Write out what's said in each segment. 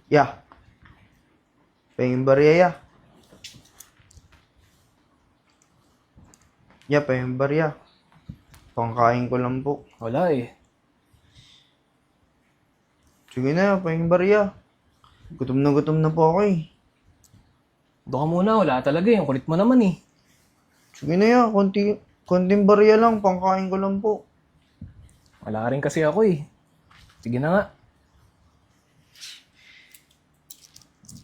Ya. Pahingin barya, ya. Ya, pahingin barya. Pangkain ko lang po. Wala eh. Sige na, pahingin barya. Gutom na po ako eh. Doon ka muna, wala talaga eh. Ang kulit mo naman eh. Sige na, ya. Konting barya lang, pangkain ko lang po. Wala rin kasi ako eh. Sige na nga.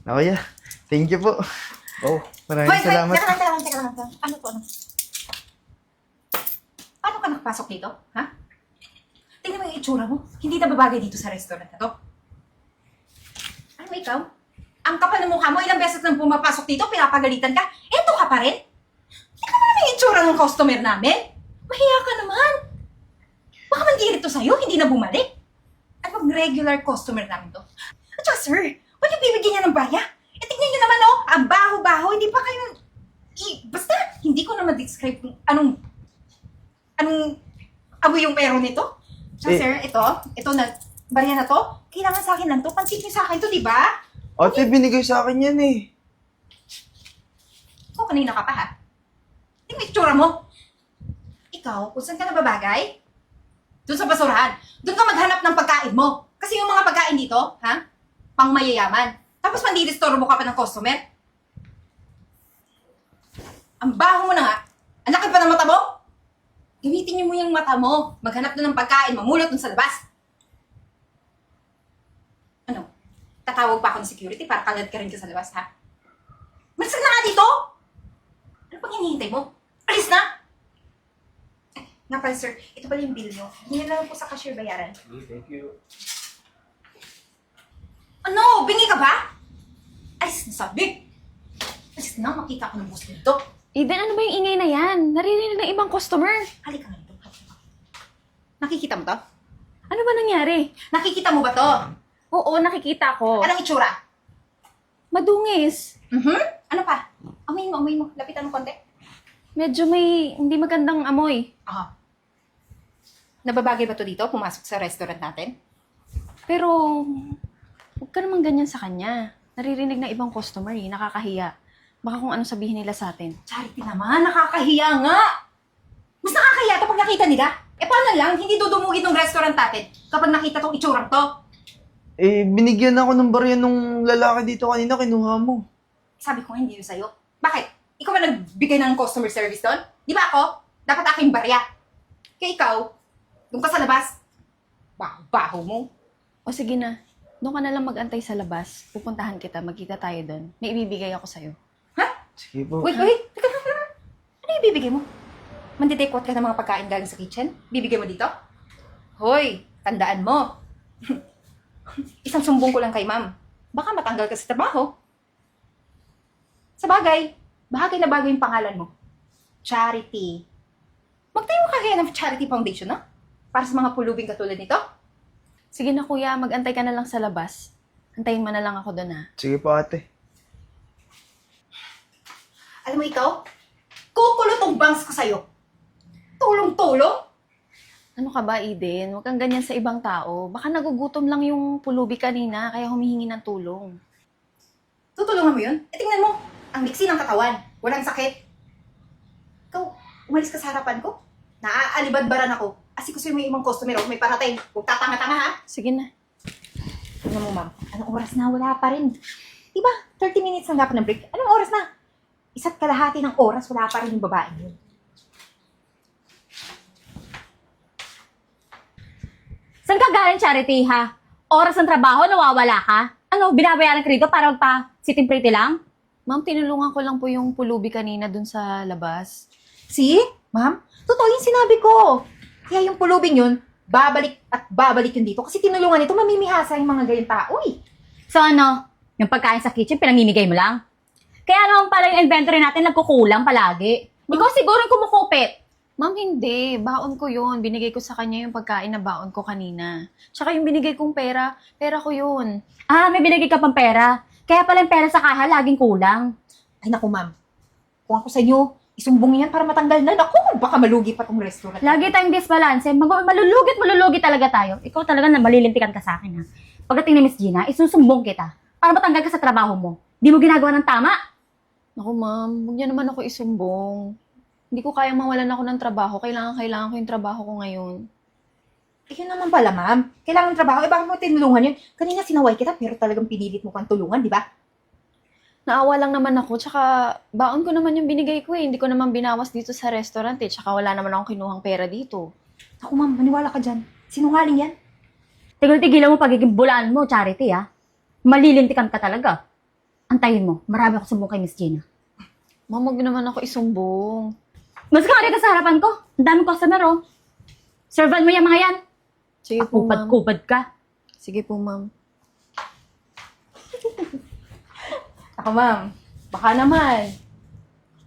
Okay, ya. Thank you po. Oh, Maraming salamat. Teka lang. Ano to? Paano ka nakapasok dito? Ha? Tingnan mo yung itsura mo. Hindi na babagay dito sa restaurant na to. Ano ba ikaw? Ang kapal ng mukha mo, ilang beses nang pumapasok dito, pinapagalitan ka. Eto ka pa rin? Tingnan mo naman yung itsura ng customer namin. Mahiya ka naman. Baka mandirit to sa'yo, hindi na bumalik. At pag regular customer namin to. At saka sir, ba't yung bibigyan niya ng barya? Eh tingnan niyo naman oh, ang baho-baho, hindi pa kayo... basta, hindi ko na ma-describe kung anong amoy yung pero nito. Saka sir, ito na, barya na to, kailangan sa akin lang to, pansin niyo sa akin to, di ba? Ate, binigay sa akin yan eh. Ikaw kanina ka pa ha? Tingnan mo yung itsura mo. Ikaw, kung saan ka nababagay? Doon sa basurahan. Doon ka maghanap ng pagkain mo. Kasi yung mga pagkain dito, ha? Pang mayayaman. Tapos mandidistorbo ka pa ng customer. Ang baho mo na nga. Ang laki pa ng mata mo. Gamitin niyo mo yung mata mo. Maghanap doon ng pagkain, mamulot doon sa labas. Ano? Tatawag pa ako ng security para kalad ka rin ka sa labas, ha? Malis ka na nga dito! Ano pang hinihintay mo? Alis na! Ay, nga pala sir, ito pala yung bill nyo. Hindi na lang po sa cashier bayaran. thank you. Ano? Bingi ka ba? Alis na sabi! Alis na, makita ko ng boss dito. Eden, ano ba yung ingay na yan? Naririnig ng ibang customer. Halika nga dito. Nakikita mo to? Ano ba nangyari? Nakikita mo ba to? Oo, nakikita ko. Anong itsura? Madungis. Ano pa? Amoy mo. Lapitan mo konti. Medyo may hindi magandang amoy. Aha. Nababagay ba to dito? Pumasok sa restaurant natin? Pero, huwag ka naman ganyan sa kanya. Naririnig ng ibang customer eh, nakakahiya. Baka kung ano sabihin nila sa atin. Charity naman, nakakahiya nga! Mas nakakahiya to pag nakita nila. Eh paano lang, hindi dudumugin ng restaurant natin kapag nakita tong itsurang to. Eh, binigyan ako ng barya nung lalaki dito kanina, kinuha mo. Sabi ko nga, hindi yun sa'yo. Bakit? Ikaw ba nagbigay ng customer service doon? Di ba ako? Dapat aking barya. Kaya ikaw, doon ka sa labas. Baho mo. O sige na, doon ka na lang mag-antay sa labas. Pupuntahan kita, magkita tayo doon. May ibibigay ako sa'yo. Ha? Sige po. Wait. Teka. Ano yung bibigay mo? Mandidekot ka ng mga pagkain galing sa kitchen? Bibigay mo dito? Hoy, tandaan mo. Isang sumbong ko lang kay ma'am. Baka matanggal ka sa trabaho. Sa bagay na bagay yung pangalan mo. Charity. Magtayo ka kaya ng Charity Foundation, no? Para sa mga pulubing katulad nito? Sige na kuya, mag-antay ka na lang sa labas. Antayin mo na lang ako doon ha. Sige po, ate. Alam mo ikaw, kukulo tong bangs ko sa'yo. Tulong-tulong? Ano ka ba, Eden? Huwag kang ganyan sa ibang tao. Baka nagugutom lang yung pulubi kanina, kaya humihingi ng tulong. Tutulungan mo yun? Eh tingnan mo, ang liksi ng katawan. Walang sakit. Ikaw, umalis ka sa harapan ko. Naaalibadbaran ako. Asikusin mo yung ibang customer o may parating. Huwag tatanga-tanga ha. Sige na. Tingnan mo ma'am, anong oras na? Wala pa rin. Diba, 30 minutes lang dapat ng break. Anong oras na? Isa't kalahati ng oras, wala pa rin yung babae yun. Saan ka galing, Charity, ha? Oras ng trabaho, nawawala ka? Ano, binabayaran ka rito para magpa-sitting pretty lang? Ma'am, tinulungan ko lang po yung pulubi kanina dun sa labas. See? Ma'am, totoo yung sinabi ko. Kaya yung pulubing yun, babalik at babalik yun dito. Kasi tinulungan ito, mamimihasa yung mga gayong tao eh. So ano, yung pagkain sa kitchen, pinamimigay mo lang? Kaya naman pala yung inventory natin nagkukulang palagi. Ikaw siguro yung kumukupit. Ma'am, hindi. Baon ko yun. Binigay ko sa kanya yung pagkain na baon ko kanina. Tsaka yung binigay kong pera, pera ko yun. Ah, may binigay ka pang pera. Kaya pala yung pera sa kaha laging kulang. Ay naku ma'am, kung ako sa inyo, isumbong yan para matanggal na. Naku, baka malugi pa tong restaurant. Lagi tayong disbalance. Malulugi talaga tayo. Ikaw talaga na malilintikan ka sa akin, ha? Pagdating ni Miss Gina, isusumbong kita. para matanggal ka sa trabaho mo. Di mo ginagawa ng tama. Naku, ma'am, huwag niyo naman ako isumbong. Hindi ko kayang mawalan ako ng trabaho. Kailangan ko yung trabaho ko ngayon. Eh, yun naman pala, ma'am. Kailangan ng trabaho. Eh, bakit mo tinulungan yun? Kanina sinaway kita, pero talagang pinilit mo kang tulungan, di ba? Naawa lang naman ako, tsaka baon ko naman yung binigay ko eh. Hindi ko naman binawas dito sa restaurant eh. Tsaka wala naman akong kinuhang pera dito. Ako, ma'am, maniwala ka dyan. Sinungaling yan. Tigil-tigilan mo pagiging bulaan mo, Charity, ha? Malilintikan ka talaga. Antayin mo, marami ako sumbong kay Miss Gina. Ma'am, huwag naman ako isumbong. Mas ka dito sa harapan ko. Ang daming customer, oh. Servan mo yung mga yan. Sige po, ma'am. Kupad-kupad ka. Sige po, ma'am. Ako, ma'am, baka naman.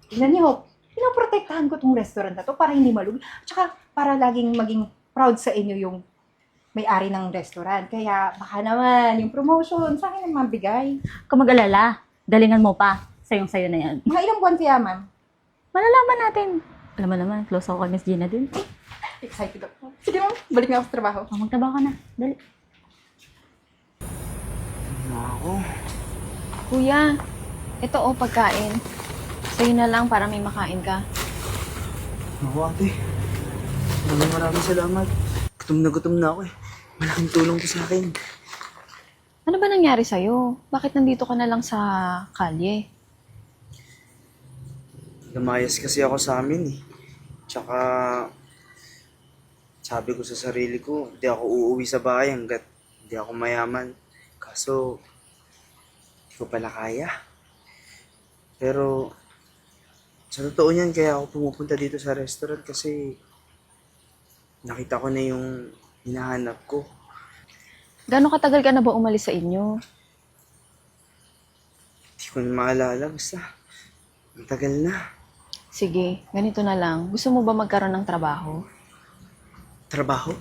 Tingnan niyo, pinoprotektahan ko tong restaurant na to para hindi malugi. Tsaka para laging maging proud sa inyo yung may-ari ng restaurant. Kaya baka naman yung promotion sa akin ang mabigay. Kung mag-alala, galingan mo pa. Sayong-sayo na yan. Mga ilang buwan kaya, ma'am? Malalaman natin. Alam mo naman, close ako kay Miss Gina din. Excited ako. Sige, ma'am, balik na ako sa trabaho. Oh, magtrabaho ka na. Dali. Ako. Kuya, ito o pagkain. Sa'yo na lang para may makain ka. Ako, ate. Maraming salamat. Gutom na ako eh. Malaking tulong to sa akin. Ano ba nangyari sa'yo? Bakit nandito ka na lang sa kalye? Lumayas kasi ako sa amin eh. Tsaka, sabi ko sa sarili ko, hindi ako uuwi sa bahay hanggat hindi ako mayaman. Kaso, hindi ko pala kaya. Pero, sa totoo niyan, kaya ako pumupunta dito sa restaurant kasi nakita ko na yung hinahanap ko. Gano'ng katagal ka na ba umalis sa inyo? Hindi ko na maalala, basta ang tagal na. Sige, ganito na lang. Gusto mo ba magkaroon ng trabaho? Trabaho?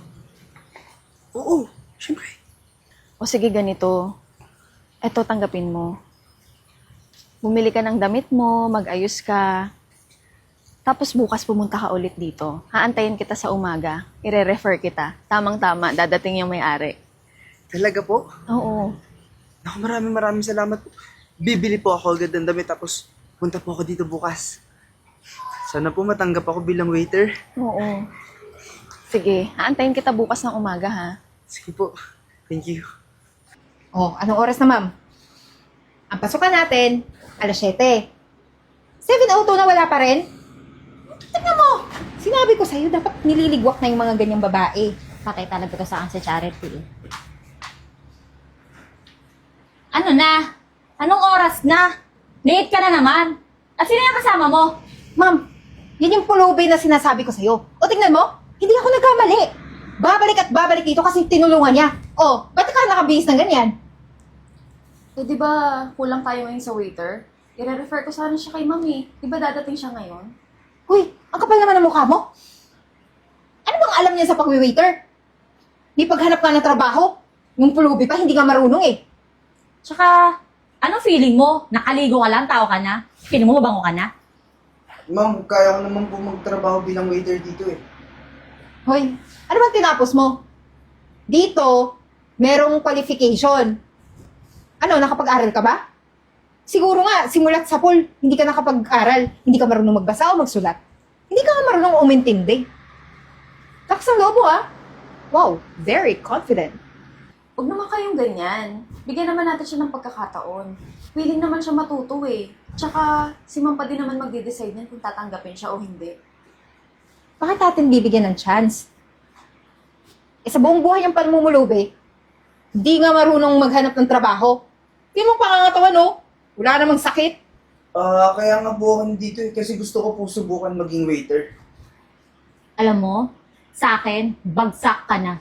Oo, syempre. O sige, ganito. Eto, tanggapin mo. Bumili ka ng damit mo, mag-ayos ka. Tapos bukas pumunta ka ulit dito. Haantayin kita sa umaga. Ire-refer kita. Tamang-tama, dadating yung may-ari. Talaga po? Oo. Naku, maraming salamat po. Bibili po ako agad ng damit tapos punta po ako dito bukas. Sana po matanggap ako bilang waiter. Oo. Sige, haantayin kita bukas ng umaga, ha? Sige po. Thank you. Oh, anong oras na, ma'am? Ang pasukan natin, alas 7. 7:02 na wala pa rin? Tignan mo! Sinabi ko sa'yo, dapat nililigwak na yung mga ganyang babae. Patay talaga to sa akin si Charity. Ano na? Anong oras na? Late ka na naman. At sino yung kasama mo? Ma'am, yan yung pulubi na sinasabi ko sa'yo. O, tingnan mo, hindi ako nagkamali. Babalik at babalik dito kasi tinulungan niya. O, ba't ka nakabihis ng ganyan? Eh, di ba kulang tayo ngayon sa waiter? I-refer ko sana siya kay mami. Di ba dadating siya ngayon? Uy, ang kapal naman ng mukha mo. Ano bang alam niya sa pag-waiter? Di paghanap ka ng trabaho. Yung pulubi pa, hindi ka marunong eh. Tsaka, anong feeling mo? Nakaligo ka lang, tao ka na? Feeling mo mabango ka na? Ma'am, kaya ko naman po magtrabaho bilang waiter dito eh. Hoy, ano bang tinapos mo? Dito, merong qualification. Ano, nakapag-aral ka ba? Siguro nga, simulat sa pool, hindi ka nakapag-aral. Hindi ka marunong magbasa o magsulat. Hindi ka nga marunong umintindi. Lakas ang lobo, ah. Wow, very confident. Huwag naman kayong ganyan. Bigyan naman natin siya ng pagkakataon. Willing naman siya matuto eh. Tsaka, si Ma'am pa din naman magde-decide niyan kung tatanggapin siya o hindi. Bakit natin bibigyan ng chance? Eh, sa buong buhay ang panmumulubi, hindi nga marunong maghanap ng trabaho. Hindi mo pangangatawan, no? Wala namang sakit. Kaya nga po ako dito eh, kasi gusto ko po subukan maging waiter. Alam mo, sa akin, bagsak ka na.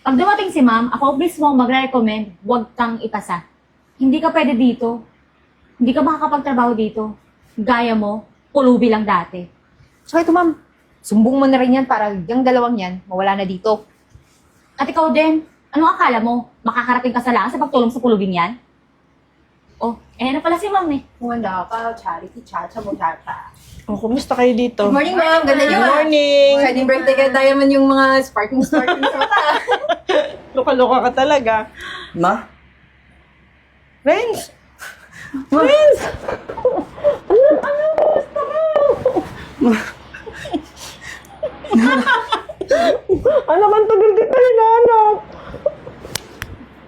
Pag dumating si ma'am, ako mismo magre-recommend, huwag kang ipasa. Hindi ka pwede dito. Hindi ka makakapagtrabaho dito. Gaya mo, pulubi lang dati. So ito, ma'am, sumbong mo na rin yan para yung dalawang yan mawala na dito. At ikaw din, anong akala mo? Makakarating ka sa lang sa pagtulong sa pulubing yan? Oh, na pala si ma'am eh. Wala ka, charity, chacha mo, chacha. Oh, kumusta kayo dito? Good morning, ma'am. Ganda niyo, Good ah. morning! Wedding birthday kaya tayo man yung mga sparkling sa mata. Luka-luka ka talaga. Ma? Ren, Anak, ang tagal kita hinahanap.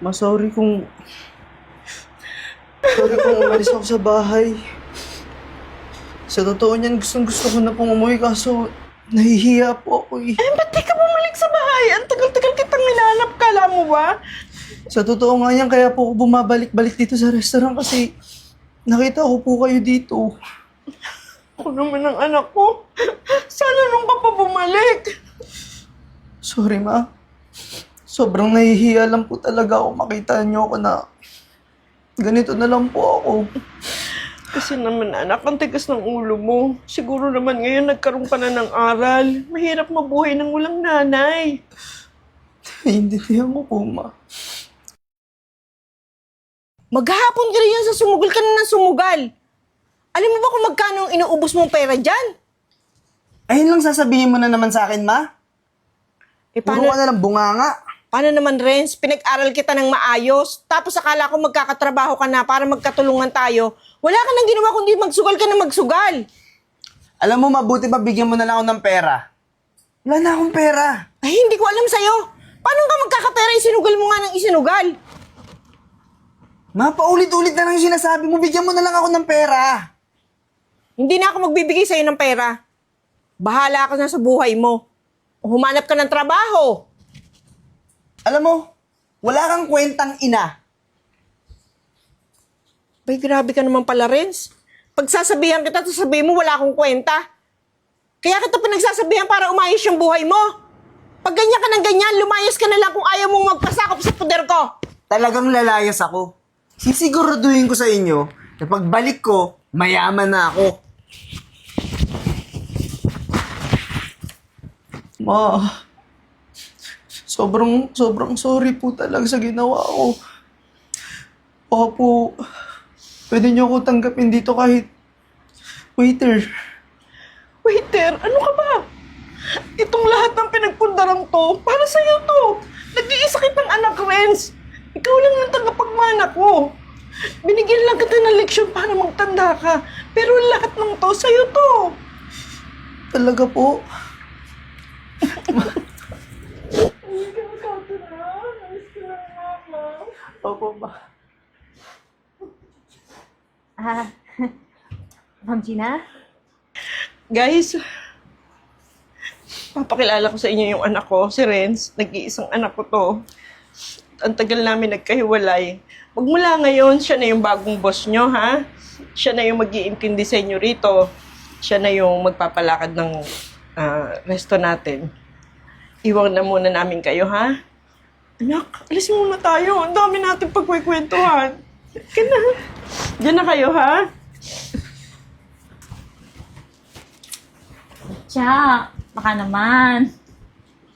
Ma, sorry kung umalis ako sa bahay. Sa totoo niyan, gusto ko na pong umuwi kaso nahihiya po ako eh. Ba't di ka bumalik sa bahay? Ang tagal-tagal kitang hinahanap, kala mo ba? Sa totoo nga yan, kaya po ako bumabalik-balik dito sa restaurant kasi nakita ko po kayo dito. Ako naman ang anak ko. Sana nung ka pa bumalik. Sorry, ma. Sobrang nahihiya lang po talaga ako makita niyo ako na ganito na lang po ako. Kasi naman anak, ang tigas ng ulo mo. Siguro naman ngayon nagkaroon ka na ng aral. Mahirap mabuhay ng walang nanay. Naiintindihan ko po, ma. Maghahapon ka rin yan sa sumugal ka na ng sumugal. Alam mo ba kung magkano ang inuubos mong pera dyan? Ayun lang sasabihin mo na naman sa akin, ma. Puro ka na lang bunganga. Paano naman, Renz? Pinag-aral kita ng maayos. Tapos akala ko magkakatrabaho ka na para magkatulungan tayo. Wala ka nang ginawa kundi magsugal ka na magsugal. Alam mo, mabuti pa bigyan mo na lang ako ng pera. Wala na akong pera. Ay, hindi ko alam sa'yo. Paano ka magkakapera? Isinugal mo nga ng isinugal. Ma, paulit-ulit na lang yung sinasabi mo. Bigyan mo na lang ako ng pera. Hindi na ako magbibigay sa'yo ng pera. Bahala ka na sa buhay mo. O humanap ka ng trabaho. Alam mo, wala kang kwentang ina. Bay, grabe ka naman pala, Renz. Pagsasabihan kita, sasabihin mo wala akong kwenta. Kaya kita pinagsasabihan para umayos yung buhay mo. Pag ganyan ka ng ganyan, lumayas ka na lang kung ayaw mong magpasakop sa poder ko. Talagang lalayas ako. Sisiguraduhin ko sa inyo na pagbalik ko, mayaman na ako. Ma, sobrang sorry po talaga sa ginawa ko. Baka po, pwede niyo ako tanggapin dito kahit waiter. Waiter, ano ka ba? Itong lahat ng pinagpundarang to, para sa'yo to. Nag-iisa kitang anak, Renz. Ikaw lang ang tagapagmana ko. Binigyan lang kita ng leksyon para magtanda ka. Pero lahat ng to, sa'yo to. Talaga po. Opo ba? Ma'am Gina? Guys, papakilala ko sa inyo yung anak ko, si Renz. Nag-iisang anak ko to. Ang tagal namin nagkahiwalay. Magmula ngayon, siya na yung bagong boss nyo, ha? Siya na yung mag-iintindi sa inyo rito. Siya na yung magpapalakad ng resto natin. Iwan na muna namin kayo, ha? Anak, alis muna tayo. Ang dami natin pagkwekwentuhan. Diyan na kayo, ha? Tiya, baka naman.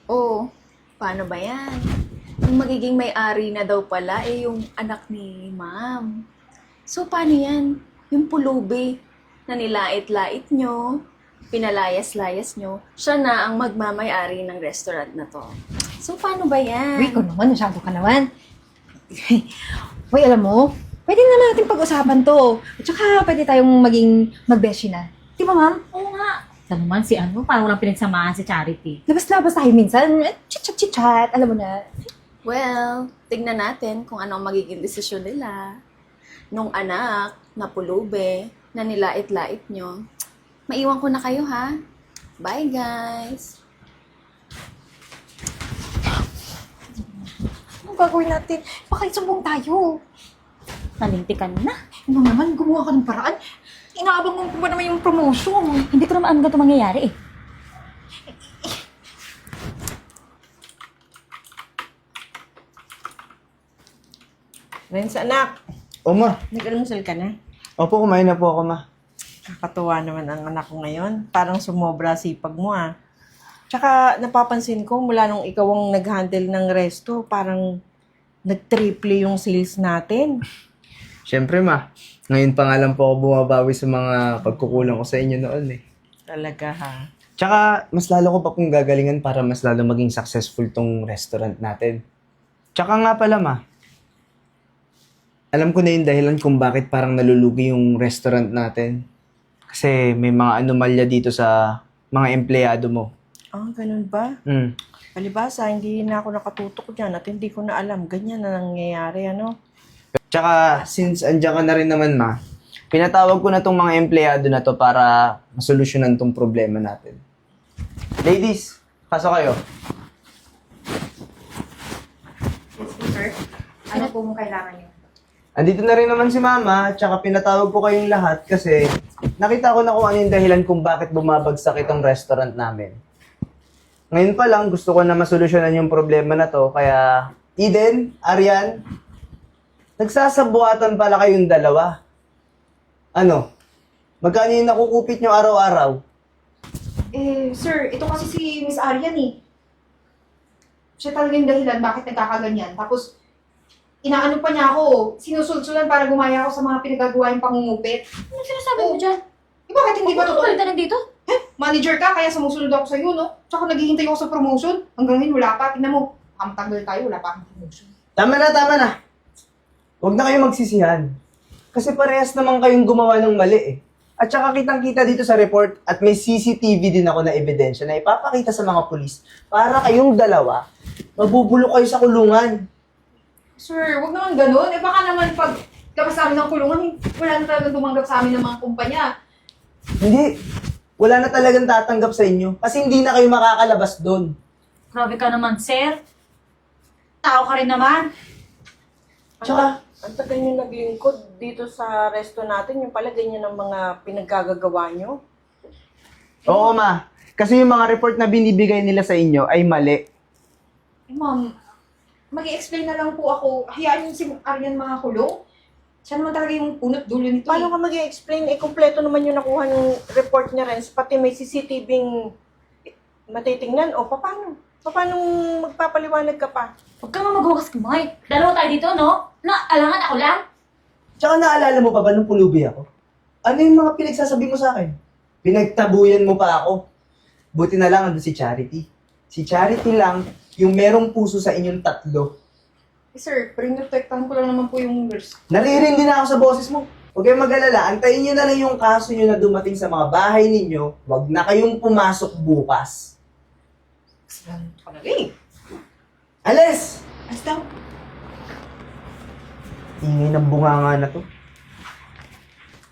Oh, paano ba yan? Yung magiging may-ari na daw pala yung anak ni ma'am. So, paano yan? Yung pulubi na nilait-lait nyo, pinalayas-layas nyo, siya na ang magmamay-ari ng restaurant na to. So, paano ba yan? Uy, ikaw naman, masyado ka naman. Uy, alam mo, pwede na natin pag-usapan to. At saka, pwede tayong maging magbeshi na. Di ba, ma'am? Oo nga. Ito naman si parang walang pinagsamahan si Charity. Labas-labas tayo minsan. Chit-chat, alam mo na. Well, tignan natin kung ano ang magiging desisyon nila. Nung anak na pulubi na nilait-lait nyo. Maiwan ko na kayo, ha? Bye, guys! Anong gagawin natin? Baka isumbong tayo. Nalintikan na. Ano naman, gumawa ka ng paraan. Inaabang mo ba naman yung promotion? Hindi ko naman alam ganito mangyayari eh. Renz, anak. O, ma. Nag-almusal ka na? Opo, kumain na po ako, ma. Kakatuwa naman ang anak ko ngayon. Parang sumobra sipag mo, ah. Tsaka napapansin ko mula nung ikaw ang nag-handle ng resto, parang nag-triple yung sales natin. Siyempre, ma. Ngayon pa nga lang po ako bumabawi sa mga pagkukulang ko sa inyo noon eh. Talaga, ha? Tsaka, mas lalo ko pa pong gagalingan para mas lalo maging successful tong restaurant natin. Tsaka nga pala, ma. Alam ko na yung dahilan kung bakit parang nalulugi yung restaurant natin. Kasi may mga anomalya dito sa mga empleyado mo. Ah, ganun ba? Palibasa, hindi na ako nakatutok dyan at hindi ko na alam. Ganyan na nangyayari, ano? Tsaka, since andyan ka na rin naman, ma, pinatawag ko na tong mga empleyado na to para masolusyonan tong problema natin. Ladies, pasok kayo. Yes, sir. Ano po mo kailangan niyo? Andito na rin naman si Mama, tsaka pinatawag ko kayong lahat kasi nakita ko na kung ano yung dahilan kung bakit bumabagsak itong restaurant namin. Ngayon pa lang, gusto ko na masolusyonan yung problema na to, kaya Eden, Arian, nagsasabuatan pala kayong dalawa. Ano? Magkano yung nakukupit nyo araw-araw? Sir, ito kasi si Miss Arian eh. Siya talaga yung dahilan bakit nagkakaganyan. Tapos, inaano pa niya ako, sinusulsulan para gumaya ako sa mga pinagagawa yung pangungupit. Ano sinasabi mo dyan? Eh, bakit hindi ba Bakit totoo? balitan na dito? Manager ka, kaya sumusunod ako sa'yo, no? Tsaka naghihintay ako sa promotion. Hanggang ngayon, wala pa. Tingnan mo, tagal tayo, wala pa akong promotion. Tama na, tama na. Huwag na kayong magsisihan. Kasi parehas naman kayong gumawa ng mali eh. At saka kitang-kita dito sa report at may CCTV din ako na ebidensya na ipapakita sa mga pulis para kayong dalawa mabubulok kayo sa kulungan. Sir, wag naman ganun. Eh, baka naman pag labas namin ng kulungan, wala na talagang tumanggap sa amin ng mga kumpanya. Hindi. Wala na talagang tatanggap sa inyo kasi hindi na kayo makakalabas doon. Grabe ka naman, sir. Tao ka rin naman. Tsaka, Ang tagal nyo naglingkod dito sa resto natin, yung pala ganyan ang mga pinaggagawa nyo. oo ma. Kasi yung mga report na binibigay nila sa inyo ay mali. Eh, ma'am, mag-i-explain na lang po ako. Hayaan yung si Arian mga kulong. Siya naman talaga yung punot dulo nito. Paano ka mag-explain? Eh, kompleto naman yung nakuha ng report niya, Renz. Pati may CCTV-ng matitingnan. O, paano? Paano magpapaliwanag ka pa? Huwag ka nga maghugas kamay. Dalawa tayo dito, no? Alangan ako lang. Tsaka naalala mo pa ba nung pulubi ako? Ano yung mga pinagsasabi mo sa akin? Pinagtabuyan mo pa ako. Buti na lang andun si Charity. Si Charity lang yung merong puso sa inyong tatlo. Eh, sir, pinotektahan ko lang naman po yung nurse. Naririndi na ako sa boses mo. Huwag kayong mag-alala. Antayin nyo na lang yung kaso nyo na dumating sa mga bahay ninyo. Huwag na kayong pumasok bukas. Kasalanan ko talaga eh. Alis! As daw. Ingay ng bunganga na to.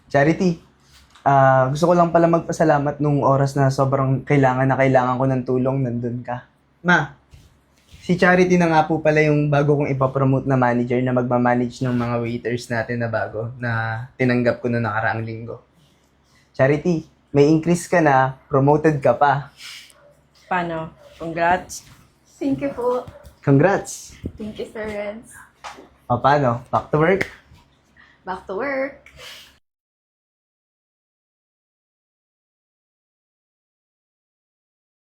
Charity, gusto ko lang pala magpasalamat nung oras na sobrang kailangan ko ng tulong, nandun ka. Ma, si Charity na nga po pala yung bago kong ipapromote na manager na magmamanage ng mga waiters natin na bago na tinanggap ko noong nakaraang linggo. Charity, may increase ka na, promoted ka pa. Paano? Congrats. Thank you po. Congrats! Thank you, Sir Renz. O paano? Back to work? Back to work.